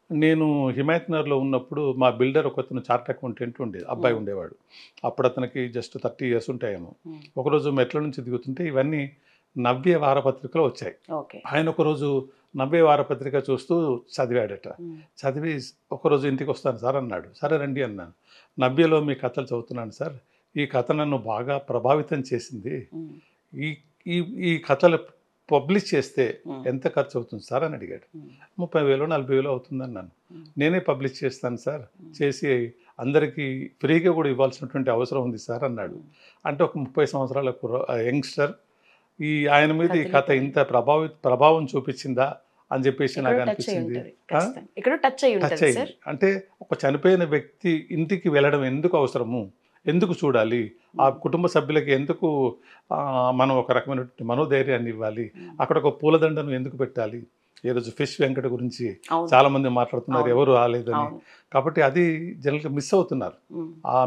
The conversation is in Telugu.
నేను హిమాయత్ నగర్‌లో ఉన్నప్పుడు మా బిల్డర్ ఒకతను చార్ట్ అకౌంటెంట్ అబ్బాయి హ్మ్. ఉండేవాడు. అప్పుడు అతనికి జస్ట్ 30 ఇయర్స్ ఉంటాయేమో. హ్మ్. ఒకరోజు మెట్ల నుంచి దిగుతుంటే ఇవన్నీ 'నవ్య' వారపత్రికలో వచ్చాయి. ఓకే. ఆయన ఒకరోజు 'నవ్య' వారపత్రిక చూస్తూ చదివాడట. హ్మ్. చదివి ఒకరోజు ఇంటికొస్తాను సార్ అన్నాడు. సరే రండి అన్నాను. 'నవ్యలో మీ కథలు చదువుతున్నాను సార్. ఈ కథ నన్ను బాగా ప్రభావితం చేసింది. హ్మ్. ఈ ఈ ఈ కథలు పబ్లిష్ చేస్తే హ్మ్. ఎంత ఖర్చు అవుతుంది సార్ అని అడిగాడు. హ్మ్. 30,000 40,000 అవుతుందన్నాను. హ్మ్. నేనే పబ్లిష్ చేస్తాను సార్. హ్మ్. చేసి అందరికీ ఫ్రీగా కూడా ఇవ్వాల్సినటువంటి అవసరం ఉంది సార్ అన్నాడు. హ్మ్. అంటే ఒక 30 సంవత్సరాల యంగ్‌స్టర్ ఆయన మీద ఈ కథ కదిలిపోయారు. ఇంత ప్రభావం చూపించిందా అని చెప్పేసి ఎక్కడో నాకు టచ్ అయ్యి అనిపించింది. ఉంటది. ఆ! ఖచ్చితంగా. ఎక్కడో టచ్ అయ్యి టచ్ ఉంటది అయింది. సార్. అంటే ఒక చనిపోయిన వ్యక్తి ఇంటికి వెళ్ళడం ఎందుకు అవసరము? ఎందుకు చూడాలి? ఆ హ్మ్. కుటుంబ సభ్యులకి ఎందుకు మనం ఒక రకమైనటువంటి మనోధైర్యాన్ని ఇవ్వాలి? హ్మ్. అక్కడ ఒక పూలదండను ఎందుకు పెట్టాలి? ఈరోజు ఫిష్ వెంకట గురించి అవును. చాలామంది మాట్లాడుతున్నారు. అవును. ఎవరు రాలేదని. అవును. కాబట్టి అది జనరల్‌గా మిస్ అవుతున్నారు. హ్మ్. ఆ